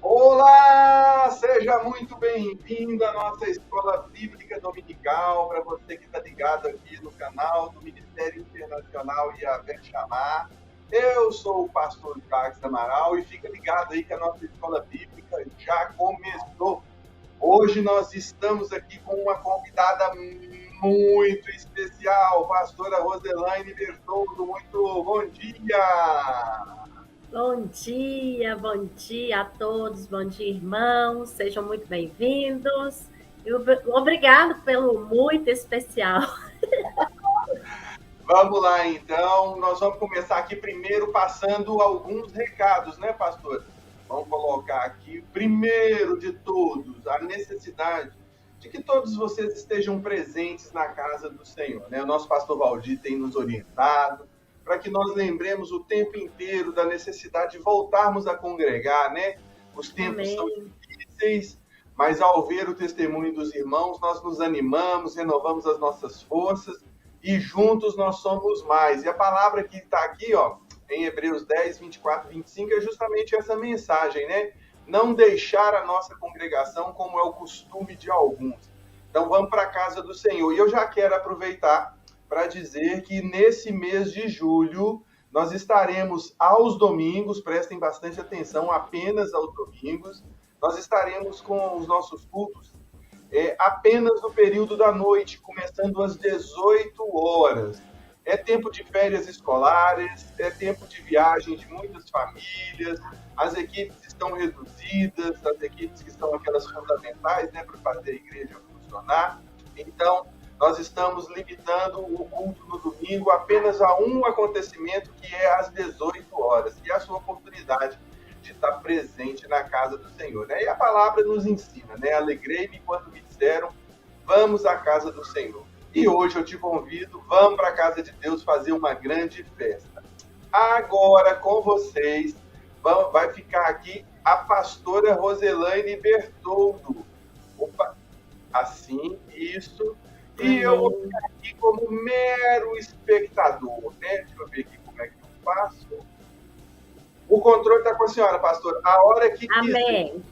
Olá, seja muito bem-vindo à nossa Escola Bíblica Dominical, para você que está ligado aqui no canal do Ministério Internacional Yahvé Shammah. Eu sou o pastor Jacques Amaral e fica ligado aí que a nossa Escola Bíblica já começou. Hoje nós estamos aqui com uma convidada muito especial, pastora Roselaine Bertoldo. Muito bom dia! Bom dia a todos, bom dia, irmãos, sejam muito bem-vindos. E obrigado pelo muito especial. Vamos lá, então. Nós vamos começar aqui primeiro passando alguns recados, né, pastor? Vamos colocar aqui, primeiro de todos, a necessidade de que todos vocês estejam presentes na casa do Senhor, né? O nosso pastor Valdir tem nos orientado para que nós lembremos o tempo inteiro da necessidade de voltarmos a congregar, né? Os tempos são difíceis, mas ao ver o testemunho dos irmãos, nós nos animamos, renovamos as nossas forças e juntos nós somos mais. E a palavra que está aqui, ó, em Hebreus 10, 24, 25, é justamente essa mensagem, né? Não deixar a nossa congregação como é o costume de alguns. Então vamos para a casa do Senhor. E eu já quero aproveitar para dizer que nesse mês de julho nós estaremos aos domingos, prestem bastante atenção, apenas aos domingos, nós estaremos com os nossos cultos apenas no período da noite, começando às 18 horas. É tempo de férias escolares, é tempo de viagem de muitas famílias, as equipes estão reduzidas, as equipes que são aquelas fundamentais, né, para fazer a igreja funcionar. Então, nós estamos limitando o culto no domingo apenas a um acontecimento, que é às 18 horas, e é a sua oportunidade de estar presente na casa do Senhor, né? E a palavra nos ensina, né? Alegrei-me quando me disseram, vamos à casa do Senhor. E hoje eu te convido, vamos para a casa de Deus fazer uma grande festa. Agora, com vocês, vai ficar aqui a pastora Roselaine Bertoldo. Opa, assim, isso. E eu vou ficar aqui como mero espectador, né? Deixa eu ver aqui como é que eu faço. O controle está com a senhora, pastor. A hora que quiser. Amém.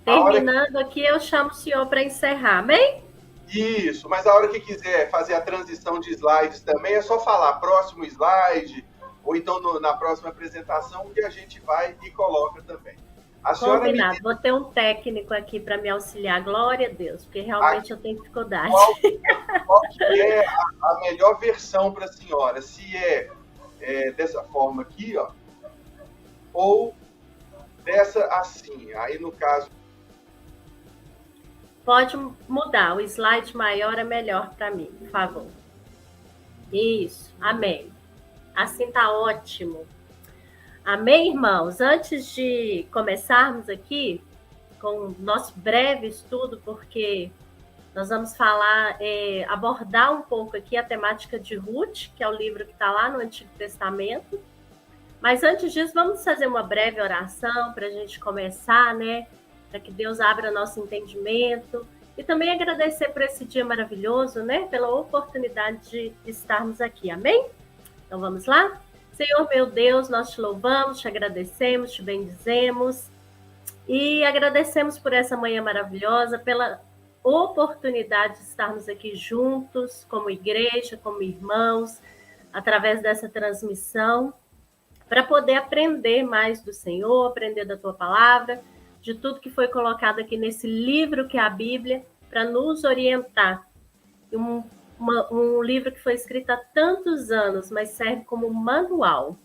Terminando aqui, eu chamo o senhor para encerrar, amém? Isso, mas a hora que quiser fazer a transição de slides também, é só falar próximo slide, ou então na próxima apresentação, que a gente vai e coloca também. A senhora combinado, vou ter um técnico aqui para me auxiliar, glória a Deus, porque realmente eu tenho dificuldade. Qual que é a melhor versão para a senhora? Se é dessa forma aqui, ó, ou dessa assim, aí no caso... Pode mudar, o slide maior é melhor para mim, por favor. Isso, amém. Assim tá ótimo. Amém, irmãos? Antes de começarmos aqui com o nosso breve estudo, porque nós vamos falar, abordar um pouco aqui a temática de Ruth, que é o livro que está lá no Antigo Testamento. Mas antes disso, vamos fazer uma breve oração para a gente começar, né? Para que Deus abra nosso entendimento. E também agradecer por esse dia maravilhoso, né? Pela oportunidade de estarmos aqui. Amém? Então vamos lá? Senhor, meu Deus, nós te louvamos, te agradecemos, te bendizemos e agradecemos por essa manhã maravilhosa, pela oportunidade de estarmos aqui juntos, como igreja, como irmãos, através dessa transmissão, para poder aprender mais do Senhor, aprender da tua palavra, de tudo que foi colocado aqui nesse livro que é a Bíblia, para nos orientar. Um livro que foi escrito há tantos anos, mas serve como manual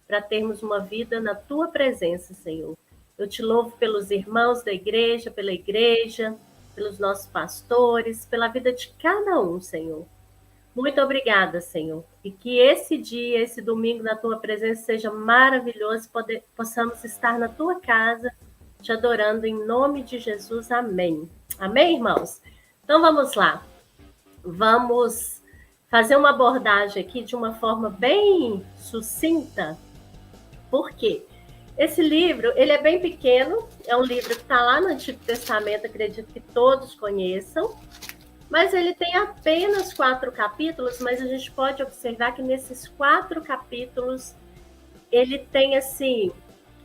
para termos uma vida na tua presença, Senhor. Eu te louvo pelos irmãos da igreja, pela igreja, pelos nossos pastores, pela vida de cada um, Senhor. Muito obrigada, Senhor. E que esse dia, esse domingo na tua presença seja maravilhoso, possamos estar na tua casa, te adorando em nome de Jesus. Amém. Amém, irmãos? Então vamos lá. Vamos fazer uma abordagem aqui de uma forma bem sucinta. Por quê? Esse livro, ele é bem pequeno, é um livro que está lá no Antigo Testamento, acredito que todos conheçam, mas ele tem apenas 4 capítulos, mas a gente pode observar que nesses 4 capítulos ele tem, assim,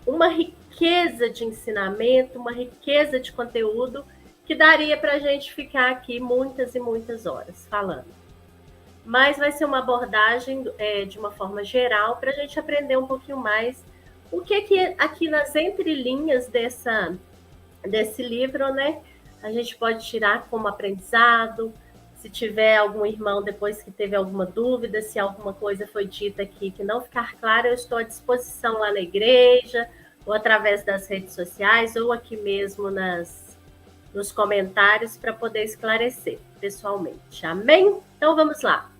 uma riqueza de ensinamento, uma riqueza de conteúdo que daria para a gente ficar aqui muitas e muitas horas falando. Mas vai ser uma abordagem de uma forma geral para a gente aprender um pouquinho mais o que aqui nas entrelinhas desse livro, né? A gente pode tirar como aprendizado. Se tiver algum irmão depois que teve alguma dúvida, se alguma coisa foi dita aqui que não ficar clara, eu estou à disposição lá na igreja, ou através das redes sociais, ou aqui mesmo nos comentários para poder esclarecer pessoalmente. Amém? Então vamos lá.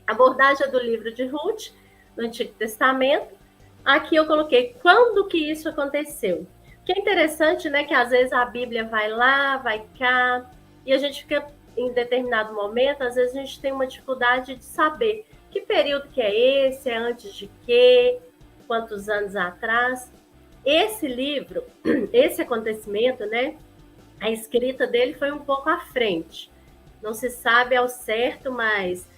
Abordagem do livro de Ruth, no Antigo Testamento. Aqui eu coloquei quando que isso aconteceu. Que é interessante, né, que às vezes a Bíblia vai lá, vai cá, e a gente fica em determinado momento, às vezes a gente tem uma dificuldade de saber que período que é esse, é antes de quê, quantos anos atrás. Esse livro, esse acontecimento, né, a escrita dele foi um pouco à frente. Não se sabe ao certo, mas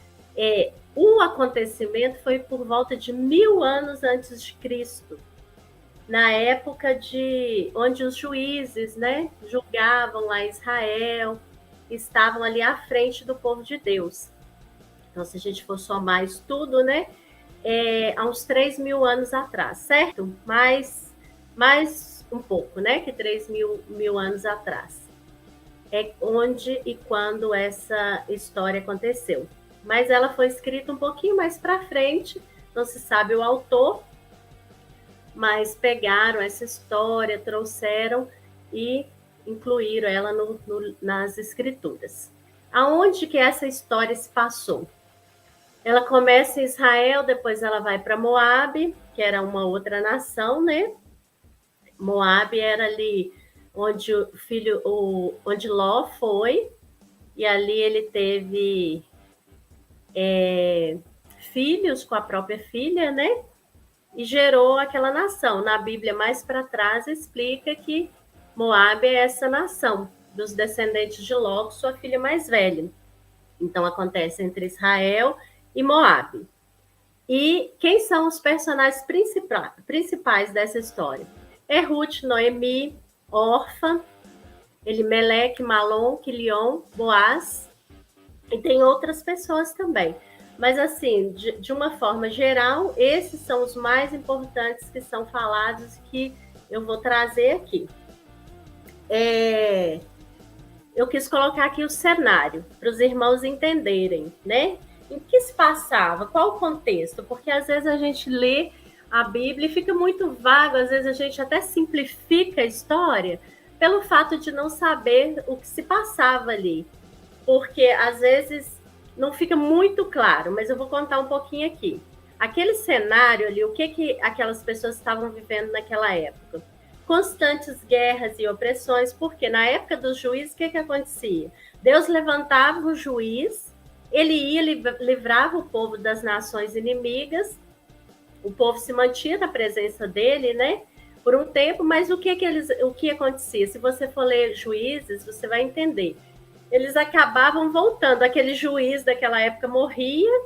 o acontecimento foi por volta de 1000 anos antes de Cristo. Na época onde os juízes, né, julgavam lá Israel, estavam ali à frente do povo de Deus. Então, se a gente for somar isso tudo, né, há uns 3.000 anos atrás, certo? Mais um pouco, né, que 3.000 anos atrás. É onde e quando essa história aconteceu. Mas ela foi escrita um pouquinho mais para frente, não se sabe o autor, mas pegaram essa história, trouxeram e incluíram ela nas escrituras. Aonde que essa história se passou? Ela começa em Israel, depois ela vai para Moabe, que era uma outra nação, né? Moabe era ali onde onde Ló foi, e ali ele teve filhos com a própria filha, né? E gerou aquela nação. Na Bíblia, mais para trás, explica que Moabe é essa nação, dos descendentes de Ló, sua filha mais velha. Então, acontece entre Israel e Moabe. E quem são os personagens principais dessa história? É Ruth, Noemi, Orfa, Elimeleque, Malom, Quilion, Boaz, e tem outras pessoas também. Mas, assim, de uma forma geral, esses são os mais importantes que são falados, que eu vou trazer aqui. Eu quis colocar aqui o cenário, para os irmãos entenderem, né? Em que se passava, qual o contexto? Porque, às vezes, a gente lê a Bíblia e fica muito vago, às vezes a gente até simplifica a história pelo fato de não saber o que se passava ali. Porque, às vezes, não fica muito claro, mas eu vou contar um pouquinho aqui. Aquele cenário ali, o que aquelas pessoas estavam vivendo naquela época? Constantes guerras e opressões, porque na época dos juízes, o que acontecia? Deus levantava o juiz, ele livrava o povo das nações inimigas, o povo se mantinha na presença dele, né? Por um tempo, mas o que acontecia? Se você for ler Juízes, você vai entender. Eles acabavam voltando. Aquele juiz daquela época morria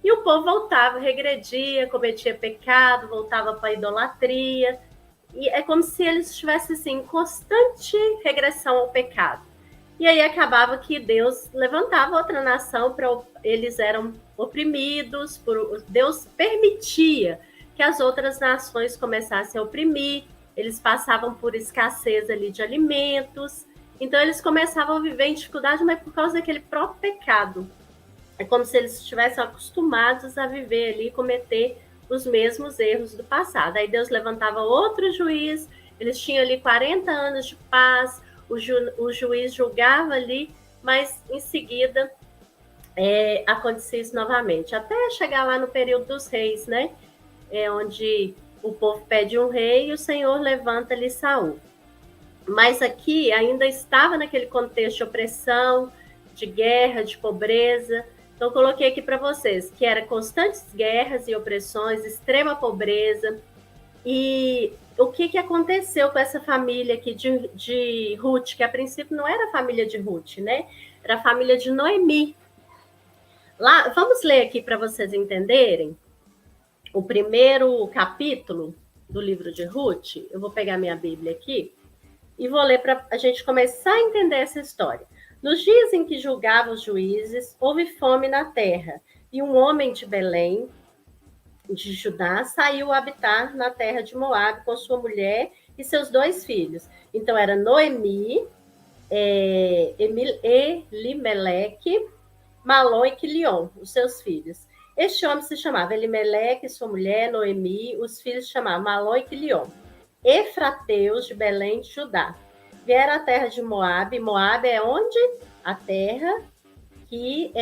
e o povo voltava, regredia, cometia pecado, voltava para a idolatria. E é como se eles estivessem assim, em constante regressão ao pecado. E aí acabava que Deus levantava outra nação, eles eram oprimidos, Deus permitia que as outras nações começassem a oprimir, eles passavam por escassez ali de alimentos, então eles começavam a viver em dificuldade, mas por causa daquele próprio pecado. É como se eles estivessem acostumados a viver ali e cometer os mesmos erros do passado. Aí Deus levantava outro juiz, eles tinham ali 40 anos de paz, o juiz julgava ali, mas em seguida acontecia isso novamente. Até chegar lá no período dos reis, né? Onde o povo pede um rei e o Senhor levanta ali Saul. Mas aqui ainda estava naquele contexto de opressão, de guerra, de pobreza. Então, coloquei aqui para vocês que era constantes guerras e opressões, extrema pobreza. E o que aconteceu com essa família aqui de Ruth, que a princípio não era a família de Ruth, né? Era a família de Noemi. Lá, vamos ler aqui para vocês entenderem o primeiro capítulo do livro de Ruth. Eu vou pegar minha Bíblia aqui e vou ler para a gente começar a entender essa história. Nos dias em que julgavam os juízes, houve fome na terra, e um homem de Belém, de Judá, saiu a habitar na terra de Moabe com sua mulher e seus 2 filhos. Então, era Noemi, Elimeleque, Malom e Quilion, os seus filhos. Este homem se chamava Elimeleque, sua mulher, Noemi, os filhos se chamavam Malom e Quilion. Efrateus de Belém de Judá. Vieram à terra de Moabe. Moabe é onde? A terra que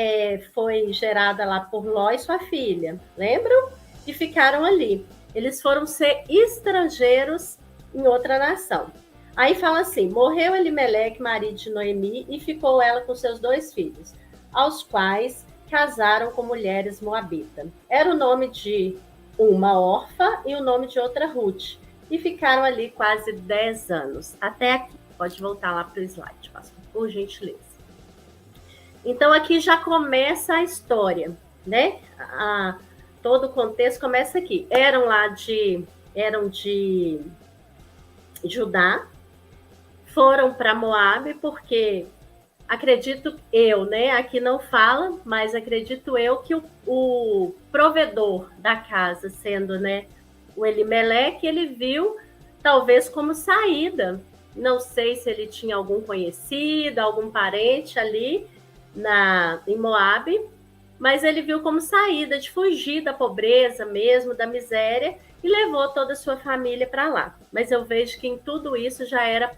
foi gerada lá por Ló e sua filha. Lembram? E ficaram ali. Eles foram ser estrangeiros em outra nação. Aí fala assim, morreu Elimeleque, marido de Noemi, e ficou ela com seus 2 filhos, aos quais casaram com mulheres moabitas. Era o nome de uma órfã e o nome de outra Ruth. E ficaram ali quase 10 anos. Até aqui. Pode voltar lá para o slide, por gentileza. Então, aqui já começa a história, né? Todo o contexto começa aqui. Eram de Judá, foram para Moabe, porque acredito eu, né? Aqui não fala, mas acredito eu que o provedor da casa, sendo, né, o Elimeleque, ele viu talvez como saída. Não sei se ele tinha algum conhecido, algum parente ali em Moabe, mas ele viu como saída de fugir da pobreza mesmo, da miséria, e levou toda a sua família para lá. Mas eu vejo que em tudo isso já era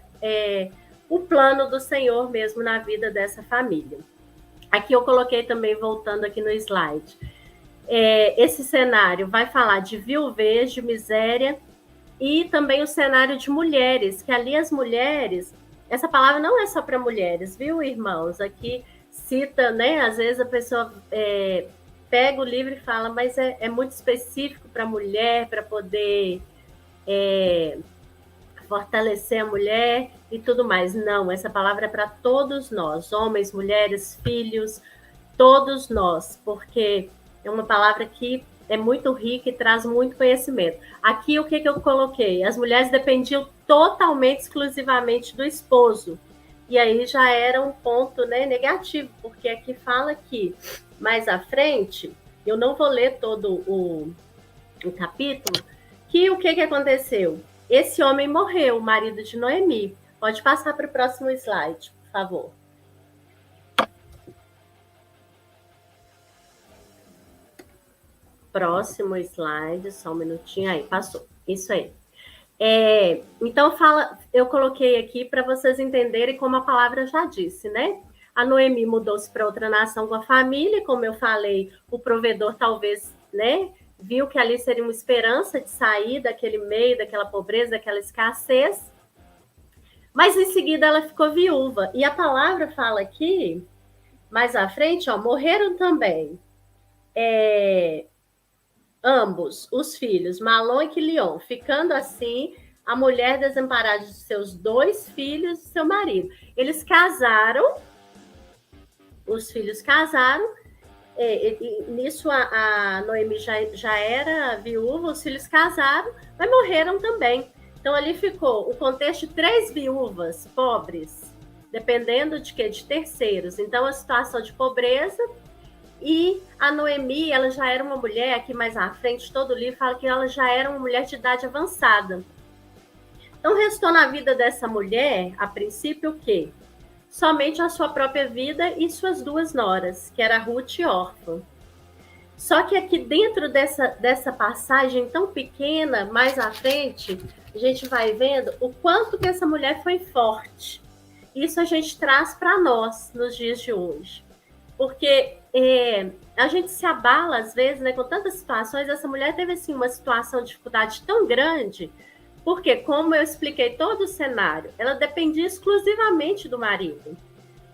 o plano do Senhor mesmo na vida dessa família. Aqui eu coloquei também, voltando aqui no slide, esse cenário vai falar de viuvez, de miséria, e também o cenário de mulheres, que ali as mulheres, essa palavra não é só para mulheres, viu, irmãos? Aqui cita, né? Às vezes a pessoa pega o livro e fala, mas é muito específico para a mulher, para poder fortalecer a mulher e tudo mais. Não, essa palavra é para todos nós, homens, mulheres, filhos, todos nós, porque é uma palavra que é muito rica e traz muito conhecimento. Aqui, o que eu coloquei? As mulheres dependiam totalmente, exclusivamente do esposo. E aí já era um ponto, né, negativo, porque aqui fala que, mais à frente, eu não vou ler todo o capítulo, que o que aconteceu? Esse homem morreu, o marido de Noemi. Pode passar para o próximo slide, por favor. Próximo slide, só um minutinho aí, passou. Isso aí. Então, eu coloquei aqui para vocês entenderem como a palavra já disse, né? A Noemi mudou-se para outra nação com a família, como eu falei, o provedor talvez, né, viu que ali seria uma esperança de sair daquele meio, daquela pobreza, daquela escassez. Mas em seguida ela ficou viúva. E a palavra fala aqui, mais à frente, morreram também ambos os filhos, Malom e Quilion, ficando assim a mulher desamparada de seus 2 filhos e seu marido. Eles casaram, os filhos casaram, nisso a Noemi já era viúva, os filhos casaram, mas morreram também. Então ali ficou o contexto de 3 viúvas pobres, dependendo de quê? De terceiros. Então, a situação de pobreza. E a Noemi, ela já era uma mulher, aqui mais à frente, todo o livro fala que ela já era uma mulher de idade avançada. Então, restou na vida dessa mulher, a princípio, o quê? Somente a sua própria vida e suas duas noras, que era Ruth e Orfa. Só que aqui dentro dessa passagem tão pequena, mais à frente, a gente vai vendo o quanto que essa mulher foi forte. Isso a gente traz para nós nos dias de hoje. Porque a gente se abala, às vezes, né, com tantas situações. Essa mulher teve assim, uma situação de dificuldade tão grande, porque, como eu expliquei todo o cenário, ela dependia exclusivamente do marido,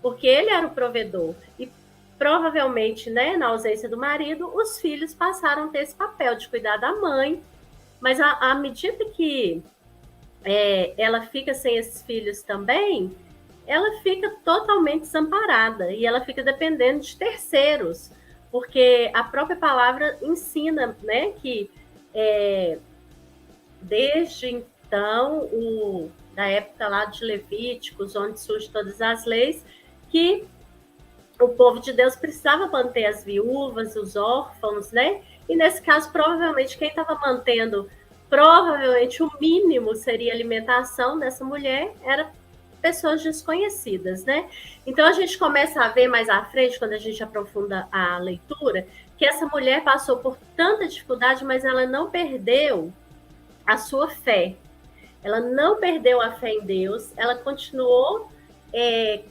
porque ele era o provedor. E provavelmente, né, na ausência do marido, os filhos passaram a ter esse papel de cuidar da mãe. Mas à medida que ela fica sem esses filhos também, ela fica totalmente desamparada e ela fica dependendo de terceiros, porque a própria palavra ensina, né, que desde então, da época lá de Levíticos, onde surgem todas as leis, que o povo de Deus precisava manter as viúvas, os órfãos, né? E nesse caso, provavelmente, quem estava mantendo, provavelmente o mínimo seria a alimentação dessa mulher, era pessoas desconhecidas, né? Então a gente começa a ver mais à frente, quando a gente aprofunda a leitura, que essa mulher passou por tanta dificuldade, mas ela não perdeu a sua fé. Ela não perdeu a fé em Deus, ela continuou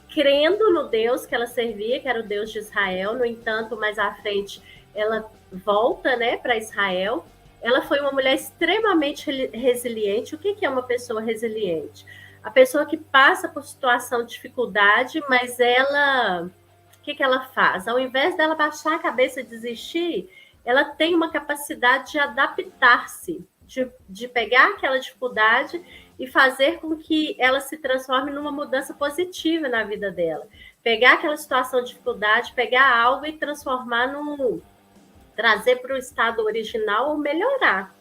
crendo no Deus que ela servia, que era o Deus de Israel. No entanto, mais à frente, ela volta, né, para Israel. Ela foi uma mulher extremamente resiliente. O que é uma pessoa resiliente? A pessoa que passa por situação de dificuldade, mas ela, o que ela faz? Ao invés dela baixar a cabeça e desistir, ela tem uma capacidade de adaptar-se, de pegar aquela dificuldade e fazer com que ela se transforme numa mudança positiva na vida dela. Pegar aquela situação de dificuldade, pegar algo e transformar trazer para o estado original ou melhorar.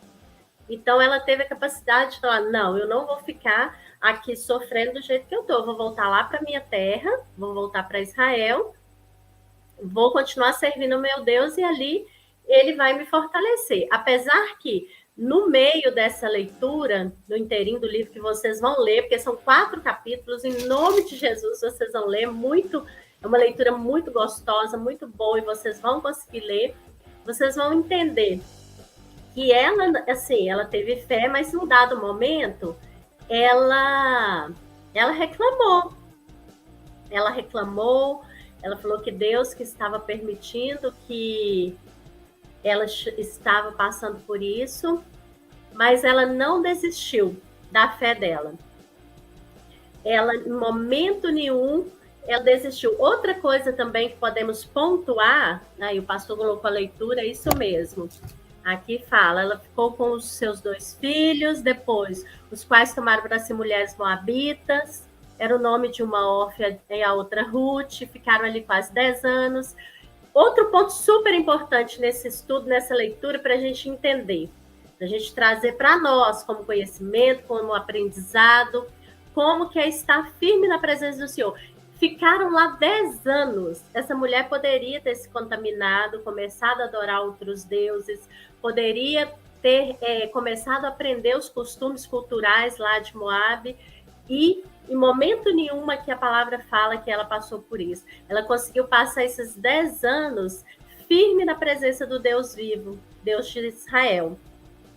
Então, ela teve a capacidade de falar, não, eu não vou ficar aqui sofrendo do jeito que eu estou. Vou voltar lá para minha terra, vou voltar para Israel, vou continuar servindo o meu Deus e ali ele vai me fortalecer. Apesar que, no meio dessa leitura, no inteirinho do livro que vocês vão ler, porque são 4 capítulos, em nome de Jesus, vocês vão ler muito, é uma leitura muito gostosa, muito boa, e vocês vão conseguir ler, vocês vão entender que ela, assim, ela teve fé, mas num dado momento, ela reclamou. Ela reclamou, ela falou que Deus que estava permitindo que ela estava passando por isso, mas ela não desistiu da fé dela. Ela, em momento nenhum, ela desistiu. Outra coisa também que podemos pontuar, aí o pastor colocou a leitura, é isso mesmo. Aqui fala, ela ficou com os seus 2 filhos, depois, os quais tomaram para si mulheres moabitas, era o nome de uma órfã e a outra Ruth, ficaram ali quase 10 anos. Outro ponto super importante nesse estudo, nessa leitura, para a gente entender, para a gente trazer para nós como conhecimento, como aprendizado, como que é estar firme na presença do Senhor. Ficaram lá 10 anos. Essa mulher poderia ter se contaminado, começado a adorar outros deuses, poderia ter começado a aprender os costumes culturais lá de Moabe, e em momento nenhum que a palavra fala que ela passou por isso. Ela conseguiu passar esses 10 anos firme na presença do Deus vivo, Deus de Israel.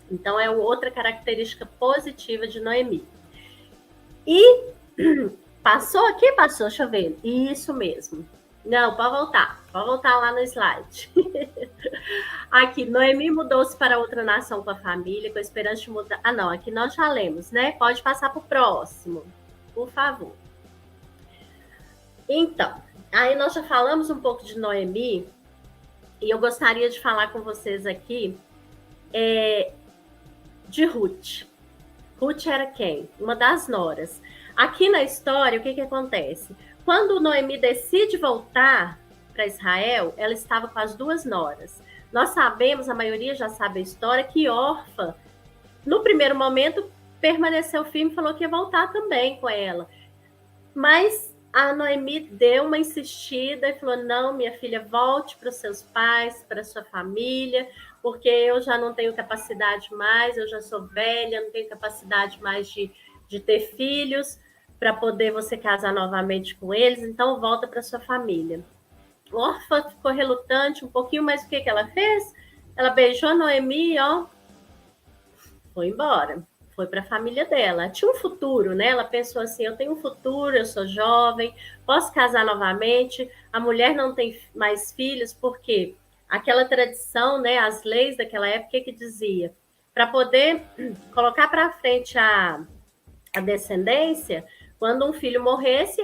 Então, é outra característica positiva de Noemi. E passou aqui? Passou, deixa eu ver. Isso mesmo. Não, pode voltar lá no slide. Aqui, Noemi mudou-se para outra nação com a família, com a esperança de mudar. Ah, não, aqui nós já lemos, né? Pode passar para o próximo, por favor. Então, aí nós já falamos um pouco de Noemi, e eu gostaria de falar com vocês aqui de Ruth. Ruth era quem? Uma das noras. Aqui na história, o que acontece? Quando Noemi decide voltar para Israel, ela estava com as 2 noras. Nós sabemos, a maioria já sabe a história, que Orfa, no primeiro momento, permaneceu firme e falou que ia voltar também com ela. Mas a Noemi deu uma insistida e falou: não, minha filha, volte para os seus pais, para a sua família, porque eu já não tenho capacidade mais, eu já sou velha, não tenho capacidade mais de ter filhos para poder você casar novamente com eles, então volta para sua família. Orfa ficou relutante um pouquinho, mas o que ela fez? Ela beijou a Noemi, ó, foi embora. Foi para a família dela. Tinha um futuro, né? Ela pensou assim: eu tenho um futuro, eu sou jovem, posso casar novamente. A mulher não tem mais filhos, porque aquela tradição, né? As leis daquela época que dizia, para poder colocar para frente a descendência, quando um filho morresse,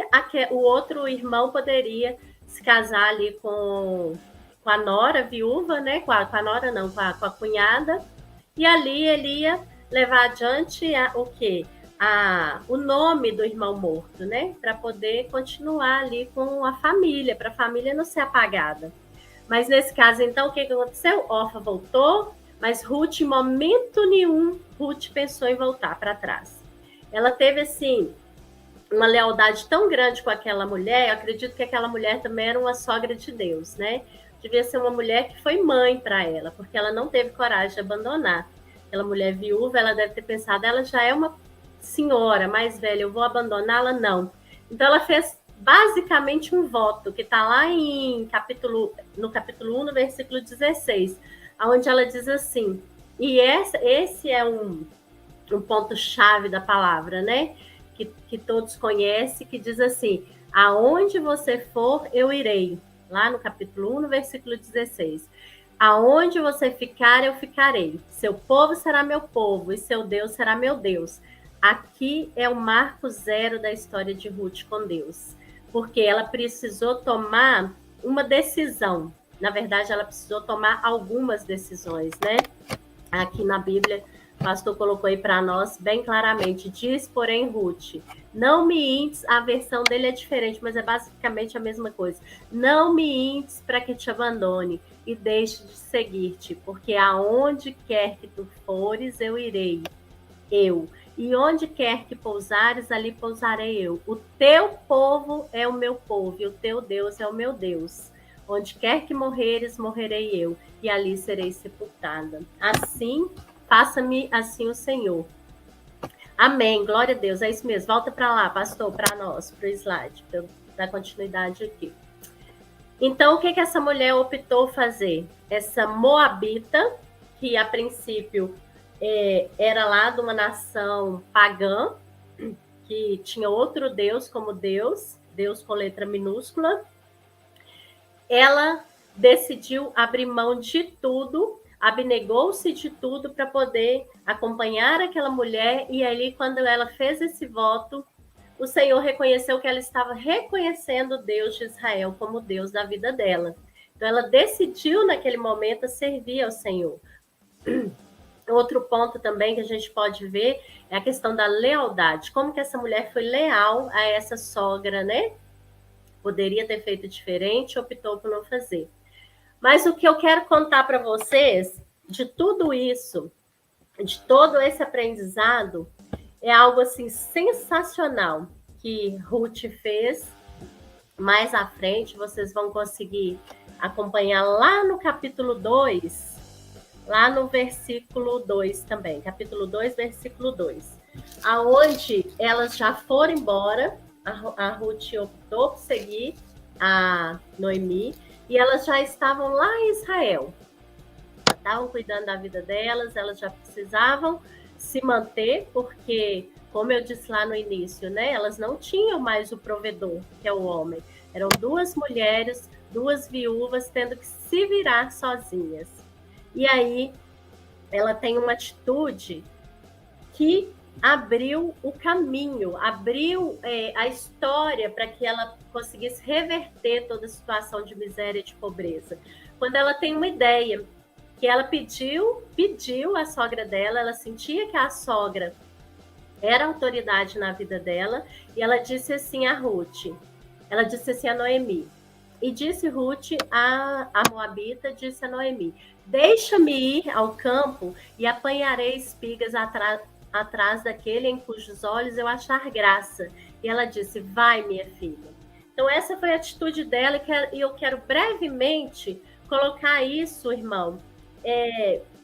o outro irmão poderia se casar ali com a nora viúva, né? Com a nora não, com a cunhada, e ali ele ia levar adiante o quê? O nome do irmão morto, né? Para poder continuar ali com a família, para a família não ser apagada. Mas nesse caso, então, o que aconteceu? Orfa voltou, mas Ruth, em momento nenhum, Ruth pensou em voltar para trás. Ela teve, assim, uma lealdade tão grande com aquela mulher, eu acredito que aquela mulher também era uma sogra de Deus, né? Devia ser uma mulher que foi mãe para ela, porque ela não teve coragem de abandonar. Aquela mulher viúva, ela deve ter pensado, ela já é uma senhora mais velha, eu vou abandoná-la? Não. Então ela fez basicamente um voto, que está lá no capítulo 1, no versículo 16, onde ela diz assim, e esse é um ponto-chave da palavra, né? Que todos conhecem, que diz assim, aonde você for, eu irei. Lá no capítulo 1, no versículo 16. Aonde você ficar, eu ficarei. Seu povo será meu povo e seu Deus será meu Deus. Aqui é o marco zero da história de Ruth com Deus. Porque ela precisou tomar uma decisão. Na verdade, ela precisou tomar algumas decisões, né? Aqui na Bíblia, o pastor colocou aí para nós bem claramente. Diz, porém, Ruth, não me intes, a versão dele é diferente, mas é basicamente a mesma coisa. Não me intes para que te abandone e deixe de seguir-te, porque aonde quer que tu fores, eu irei, eu. E onde quer que pousares, ali pousarei eu. O teu povo é o meu povo, e o teu Deus é o meu Deus. Onde quer que morreres, morrerei eu, e ali serei sepultada. Assim, faça-me assim o Senhor. Amém, glória a Deus, é isso mesmo. Volta para lá, pastor, para nós, para o slide, para eu dar continuidade aqui. Então, o que essa mulher optou fazer? Essa moabita, que a princípio era lá de uma nação pagã, que tinha outro Deus como Deus com letra minúscula, ela decidiu abrir mão de tudo, abnegou-se de tudo para poder acompanhar aquela mulher, e ali, quando ela fez esse voto, o Senhor reconheceu que ela estava reconhecendo o Deus de Israel como Deus da vida dela. Então, ela decidiu, naquele momento, servir ao Senhor. Outro ponto também que a gente pode ver é a questão da lealdade. Como que essa mulher foi leal a essa sogra, né? Poderia ter feito diferente, optou por não fazer. Mas o que eu quero contar para vocês, de tudo isso, de todo esse aprendizado, é algo assim sensacional que Ruth fez. Mais à frente, vocês vão conseguir acompanhar lá no capítulo 2, lá no versículo 2 também, capítulo 2, versículo 2, aonde elas já foram embora, a Ruth optou por seguir a Noemi, e elas já estavam lá em Israel, estavam cuidando da vida delas, elas já precisavam se manter, porque, como eu disse lá no início, né, elas não tinham mais o provedor, que é o homem. Eram duas mulheres, duas viúvas, tendo que se virar sozinhas. E aí, ela tem uma atitude que abriu o caminho, abriu a história para que ela conseguisse reverter toda a situação de miséria e de pobreza. Quando ela tem uma ideia, que ela pediu à sogra dela, ela sentia que a sogra era autoridade na vida dela, e ela disse assim a Ruth, ela disse assim a Noemi, e disse Ruth a Moabita, disse a Noemi, deixa-me ir ao campo e apanharei espigas atrás daquele em cujos olhos eu achar graça. E ela disse, vai, minha filha. Então, essa foi a atitude dela, e eu quero brevemente colocar isso, irmão,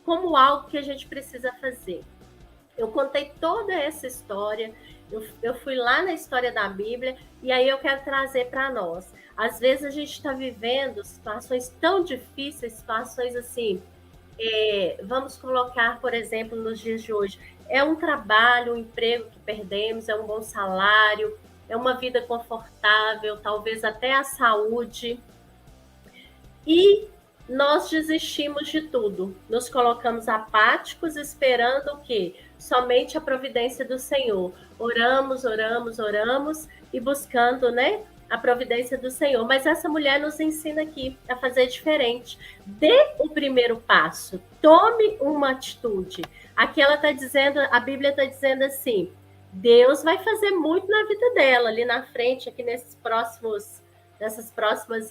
como algo que a gente precisa fazer. Eu contei toda essa história, eu fui lá na história da Bíblia, e aí eu quero trazer para nós. Às vezes a gente está vivendo situações tão difíceis, situações assim, vamos colocar, por exemplo, nos dias de hoje, é um trabalho, um emprego que perdemos, é um bom salário, é uma vida confortável, talvez até a saúde, e nós desistimos de tudo, nos colocamos apáticos, esperando o quê? Somente a providência do Senhor. Oramos, oramos, oramos e buscando, né, a providência do Senhor. Mas essa mulher nos ensina aqui a fazer diferente. Dê o primeiro passo, tome uma atitude. Aqui ela está dizendo, a Bíblia está dizendo assim, Deus vai fazer muito na vida dela, ali na frente, aqui nessas próximas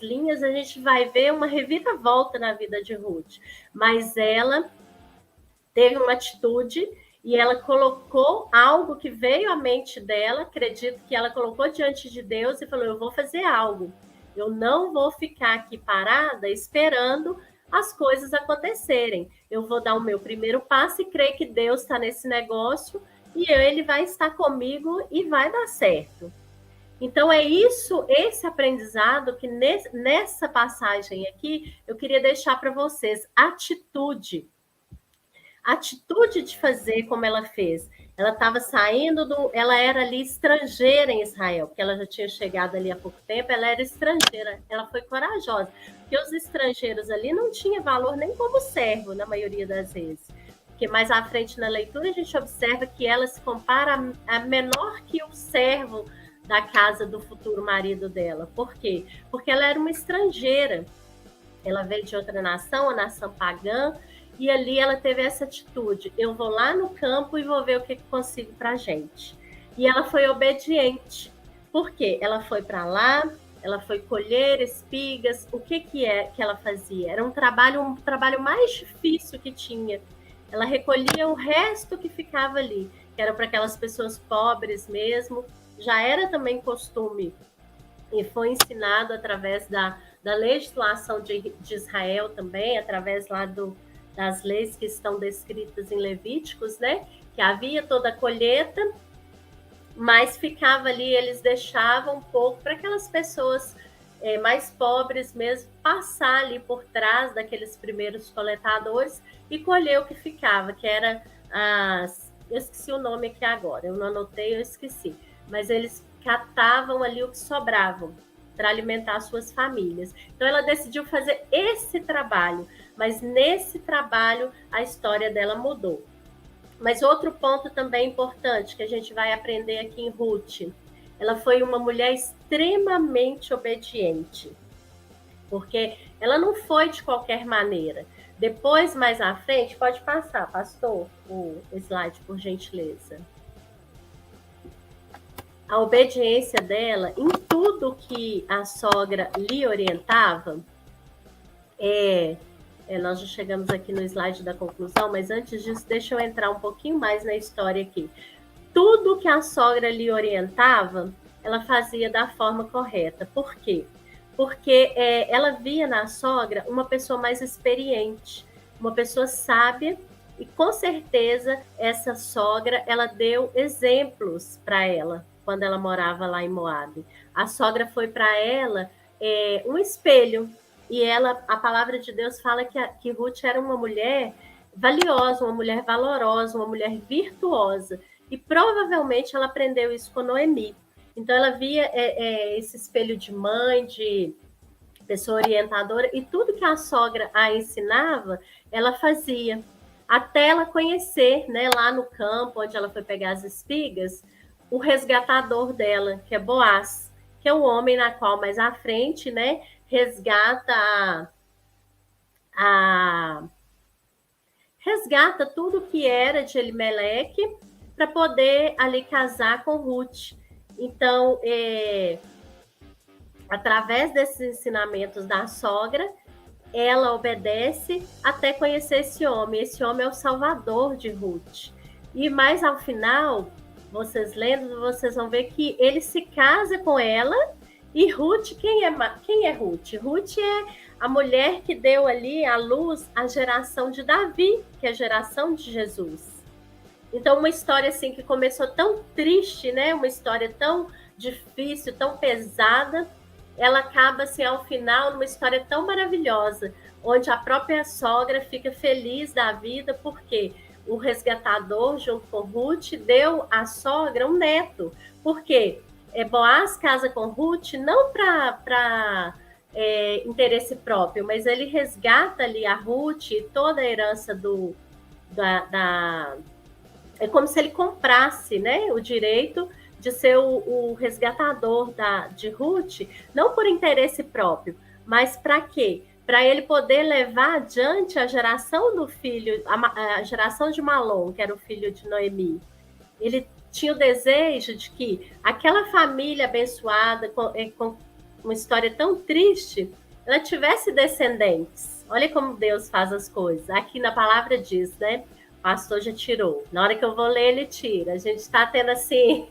linhas, a gente vai ver uma reviravolta na vida de Ruth. Mas ela teve uma atitude e ela colocou algo que veio à mente dela, acredito que ela colocou diante de Deus e falou, eu vou fazer algo. Eu não vou ficar aqui parada esperando as coisas acontecerem. Eu vou dar o meu primeiro passo e creio que Deus está nesse negócio e ele vai estar comigo e vai dar certo. Então, é isso, esse aprendizado que nessa passagem aqui eu queria deixar para vocês. Atitude de fazer como ela fez. Ela estava saindo ela era ali estrangeira em Israel, porque ela já tinha chegado ali há pouco tempo, ela era estrangeira, ela foi corajosa, porque os estrangeiros ali não tinham valor nem como servo, na maioria das vezes. Porque mais à frente na leitura a gente observa que ela se compara a menor que o servo da casa do futuro marido dela. Por quê? Porque ela era uma estrangeira. Ela veio de outra nação, a nação pagã, e ali ela teve essa atitude. Eu vou lá no campo e vou ver o que consigo para a gente. E ela foi obediente. Por quê? Ela foi para lá, ela foi colher espigas. O que ela fazia? Era um trabalho mais difícil que tinha. Ela recolhia o resto que ficava ali, que era para aquelas pessoas pobres mesmo. Já era também costume e foi ensinado através da legislação de Israel também, através lá das leis que estão descritas em Levíticos, né? Que havia toda a colheita, mas ficava ali, eles deixavam um pouco para aquelas pessoas mais pobres mesmo, passar ali por trás daqueles primeiros coletadores e colher o que ficava, que era eu esqueci o nome aqui agora, eu não anotei, eu esqueci. Mas eles catavam ali o que sobravam para alimentar suas famílias. Então ela decidiu fazer esse trabalho, mas nesse trabalho a história dela mudou. Mas outro ponto também importante que a gente vai aprender aqui em Ruth, ela foi uma mulher extremamente obediente, porque ela não foi de qualquer maneira. Depois, mais à frente, pode passar, pastor, o slide, por gentileza. A obediência dela em tudo que a sogra lhe orientava, nós já chegamos aqui no slide da conclusão, mas antes disso, deixa eu entrar um pouquinho mais na história aqui. Tudo que a sogra lhe orientava, ela fazia da forma correta. Por quê? Porque ela via na sogra uma pessoa mais experiente, uma pessoa sábia, e com certeza essa sogra, ela deu exemplos para ela, quando ela morava lá em Moabe. A sogra foi para ela um espelho, e a palavra de Deus fala que Ruth era uma mulher valiosa, uma mulher valorosa, uma mulher virtuosa, e provavelmente ela aprendeu isso com Noemi. Então ela via esse espelho de mãe, de pessoa orientadora, e tudo que a sogra a ensinava, ela fazia, até ela conhecer, né, lá no campo, onde ela foi pegar as espigas, o resgatador dela, que é Boaz, que é o homem na qual mais à frente, né, resgata resgata tudo que era de Elimeleque para poder ali casar com Ruth. Então, através desses ensinamentos da sogra, ela obedece até conhecer esse homem. Esse homem é o salvador de Ruth. E mais ao final, vocês lendo, vocês vão ver que ele se casa com ela E Ruth, quem é Ruth? Ruth é a mulher que deu ali à luz a geração de Davi, que é a geração de Jesus. Então, uma história assim que começou tão triste, né? Uma história tão difícil, tão pesada, ela acaba assim ao final numa história tão maravilhosa, onde a própria sogra fica feliz da vida porque o resgatador, junto com Ruth, deu à sogra um neto. Por quê? Boaz casa com Ruth não para interesse próprio, mas ele resgata ali a Ruth e toda a herança é como se ele comprasse, né, o direito de ser o resgatador de Ruth, não por interesse próprio, mas para quê? Para ele poder levar adiante a geração do filho, a geração de Malom, que era o filho de Noemi. Ele tinha o desejo de que aquela família abençoada, com uma história tão triste, ela tivesse descendentes. Olha como Deus faz as coisas. Aqui na palavra diz, né? O pastor já tirou. Na hora que eu vou ler, ele tira. A gente está tendo assim...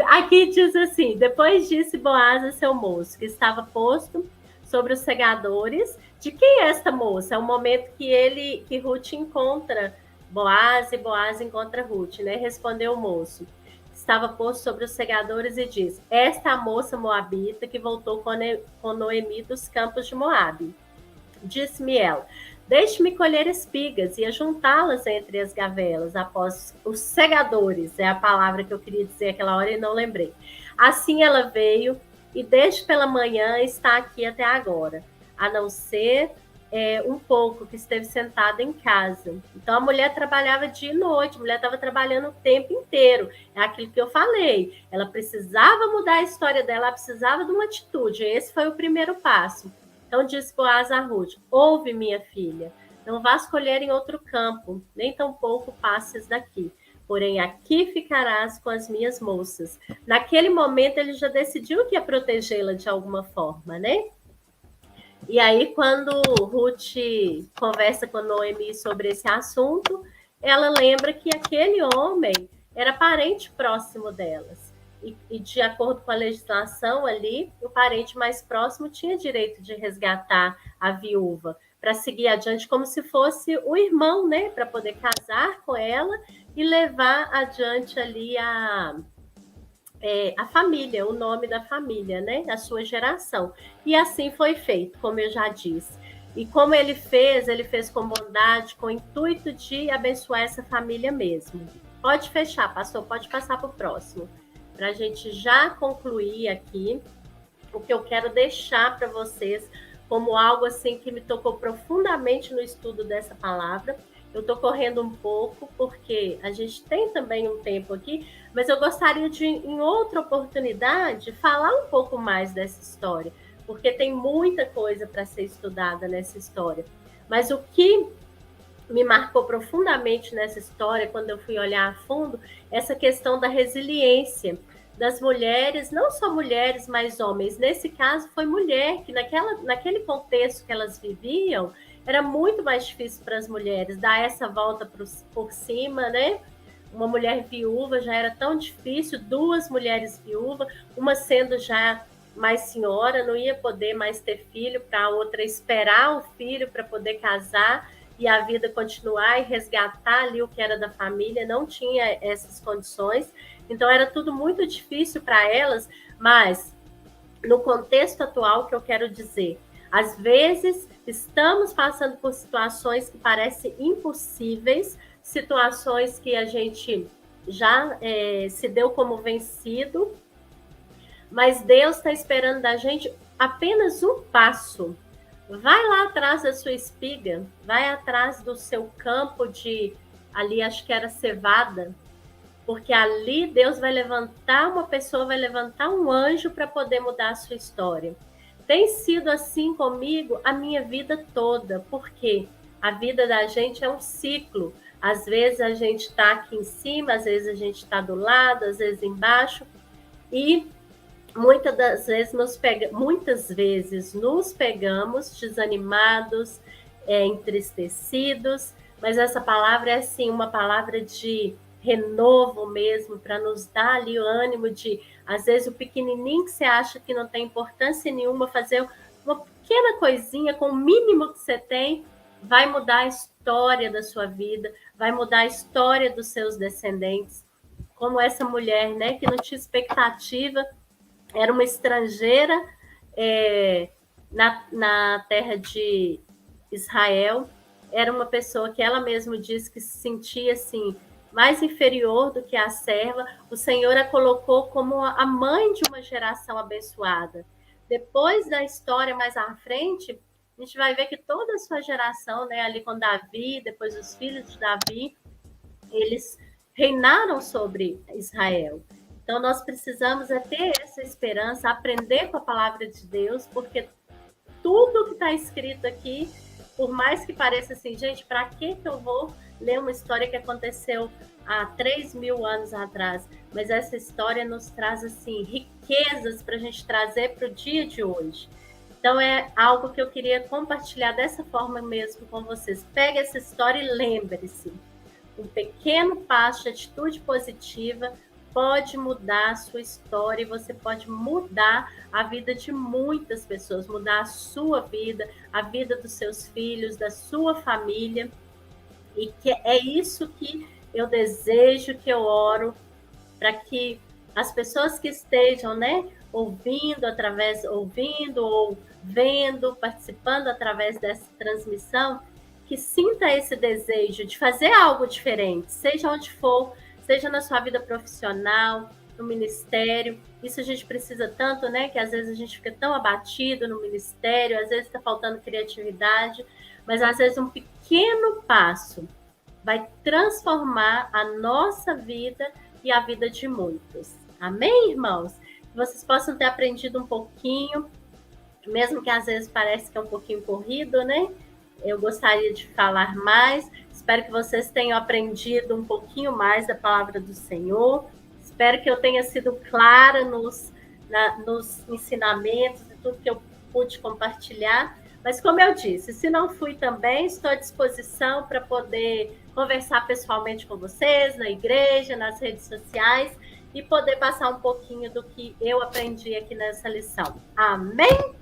Aqui diz assim, depois disse Boaz a seu moço, que estava posto sobre os segadores. De quem é esta moça? É o momento que Ruth encontra Boaz e Boaz encontra Ruth, né? Respondeu o moço. Estava posto sobre os segadores e diz, esta é a moça moabita que voltou com Noemi dos campos de Moabe. Disse-me ela, deixe-me colher espigas e ajuntá-las entre as gavelas, após os segadores, é a palavra que eu queria dizer aquela hora e não lembrei. Assim ela veio e desde pela manhã está aqui até agora, a não ser um pouco que esteve sentada em casa. Então a mulher trabalhava dia e noite, a mulher estava trabalhando o tempo inteiro. É aquilo que eu falei. Ela precisava mudar a história dela, ela precisava de uma atitude. Esse foi o primeiro passo. Então disse Boaz a Ruth, ouve minha filha, não vás colher em outro campo, nem tampouco passes daqui. Porém, aqui ficarás com as minhas moças. Naquele momento, ele já decidiu que ia protegê-la de alguma forma, né? E aí, quando Ruth conversa com Noemi sobre esse assunto, ela lembra que aquele homem era parente próximo delas. E de acordo com a legislação ali, o parente mais próximo tinha direito de resgatar a viúva para seguir adiante como se fosse o irmão, né? Para poder casar com ela e levar adiante ali a família, o nome da família, né? A sua geração. E assim foi feito, como eu já disse. E como ele fez com bondade, com o intuito de abençoar essa família mesmo. Pode fechar, pastor, pode passar para o próximo. Para a gente já concluir aqui, o que eu quero deixar para vocês como algo assim que me tocou profundamente no estudo dessa palavra. Eu estou correndo um pouco, porque a gente tem também um tempo aqui, mas eu gostaria de, em outra oportunidade, falar um pouco mais dessa história, porque tem muita coisa para ser estudada nessa história. Mas o que me marcou profundamente nessa história, quando eu fui olhar a fundo, essa questão da resiliência das mulheres, não só mulheres, mas homens. Nesse caso, foi mulher, que naquele contexto que elas viviam, era muito mais difícil para as mulheres dar essa volta por cima, né? Uma mulher viúva já era tão difícil, duas mulheres viúvas, uma sendo já mais senhora, não ia poder mais ter filho, para a outra esperar o filho para poder casar e a vida continuar e resgatar ali o que era da família, não tinha essas condições. Então era tudo muito difícil para elas, mas no contexto atual, que eu quero dizer, às vezes estamos passando por situações que parecem impossíveis, situações que a gente já se deu como vencido, mas Deus está esperando da gente apenas um passo. Vai lá atrás da sua espiga, vai atrás do seu campo de, ali acho que era cevada, porque ali Deus vai levantar uma pessoa, vai levantar um anjo para poder mudar a sua história. Tem sido assim comigo a minha vida toda, porque a vida da gente é um ciclo. Às vezes a gente está aqui em cima, às vezes a gente está do lado, às vezes embaixo, e muitas vezes nos pegamos desanimados, entristecidos, mas essa palavra é assim, uma palavra de renovo mesmo, para nos dar ali o ânimo de, às vezes, o pequenininho que você acha que não tem importância nenhuma, fazer uma pequena coisinha com o mínimo que você tem, vai mudar a história da sua vida, vai mudar a história dos seus descendentes. Como essa mulher, né, que não tinha expectativa, era uma estrangeira na terra de Israel, era uma pessoa que ela mesma diz que se sentia assim, mais inferior do que a serva. O Senhor a colocou como a mãe de uma geração abençoada. Depois da história mais à frente, a gente vai ver que toda a sua geração, né, ali com Davi, depois os filhos de Davi, eles reinaram sobre Israel. Então, nós precisamos ter essa esperança, aprender com a palavra de Deus, porque tudo que está escrito aqui, por mais que pareça assim, gente, para que eu vou ler uma história que aconteceu há 3.000 anos atrás? Mas essa história nos traz, assim, riquezas para a gente trazer para o dia de hoje. Então, é algo que eu queria compartilhar dessa forma mesmo com vocês. Pegue essa história e lembre-se. Um pequeno passo de atitude positiva pode mudar a sua história e você pode mudar a vida de muitas pessoas, mudar a sua vida, a vida dos seus filhos, da sua família. E que é isso que eu desejo, que eu oro, para que as pessoas que estejam, né, ouvindo ou vendo, participando através dessa transmissão, que sinta esse desejo de fazer algo diferente, seja onde for, seja na sua vida profissional, no ministério. Isso a gente precisa tanto, né? Que às vezes a gente fica tão abatido no ministério, às vezes está faltando criatividade, mas às vezes um pequeno passo vai transformar a nossa vida e a vida de muitos. Amém, irmãos? Que vocês possam ter aprendido um pouquinho, mesmo que às vezes parece que é um pouquinho corrido, né? Eu gostaria de falar mais. Espero que vocês tenham aprendido um pouquinho mais da palavra do Senhor. Espero que eu tenha sido clara nos ensinamentos e tudo que eu pude compartilhar. Mas, como eu disse, se não fui também, estou à disposição para poder conversar pessoalmente com vocês, na igreja, nas redes sociais, e poder passar um pouquinho do que eu aprendi aqui nessa lição. Amém?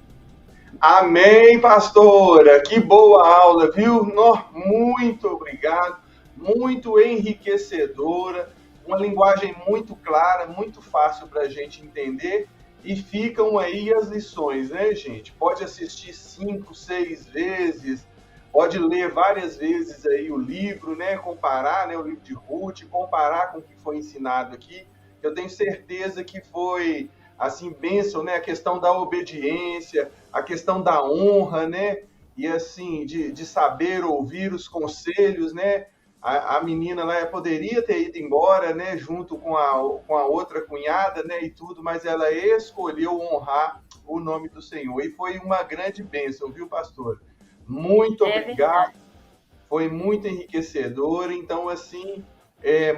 Amém, pastora. Que boa aula, viu? Muito obrigado. Muito enriquecedora. Uma linguagem muito clara, muito fácil para a gente entender. E ficam aí as lições, né, gente? Pode assistir 5, 6 vezes, pode ler várias vezes aí o livro, né? Comparar, né, o livro de Ruth, comparar com o que foi ensinado aqui. Eu tenho certeza que foi, assim, bênção, né? A questão da obediência, a questão da honra, né? E, assim, de saber ouvir os conselhos, né? A menina lá poderia ter ido embora, né, junto com a outra cunhada, né, e tudo, mas ela escolheu honrar o nome do Senhor. E foi uma grande bênção, viu, pastor? Muito obrigado. Verdade. Foi muito enriquecedor. Então, assim,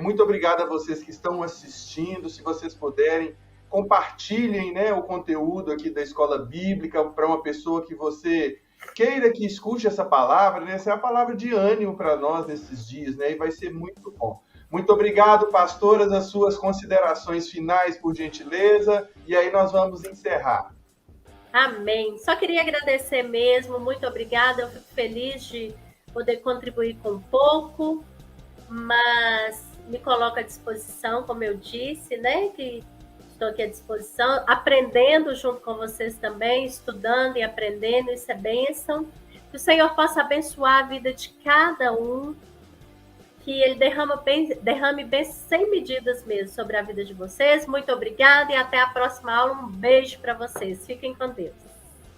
muito obrigado a vocês que estão assistindo. Se vocês puderem, compartilhem, né, o conteúdo aqui da Escola Bíblica para uma pessoa que você queira que escute essa palavra, né? Essa é a palavra de ânimo para nós nesses dias, né? E vai ser muito bom. Muito obrigado, pastoras, as suas considerações finais, por gentileza, e aí nós vamos encerrar. Amém. Só queria agradecer mesmo, muito obrigada. Eu fico feliz de poder contribuir com um pouco, mas me coloco à disposição, como eu disse, né? Que estou aqui à disposição, aprendendo junto com vocês também, estudando e aprendendo, isso é bênção. Que o Senhor possa abençoar a vida de cada um, que Ele derrame bem sem medidas mesmo sobre a vida de vocês. Muito obrigada e até a próxima aula. Um beijo para vocês. Fiquem com Deus.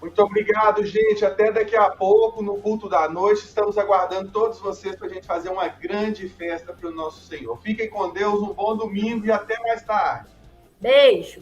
Muito obrigado, gente. Até daqui a pouco, no culto da noite. Estamos aguardando todos vocês para a gente fazer uma grande festa para o nosso Senhor. Fiquem com Deus, um bom domingo e até mais tarde. Beijo!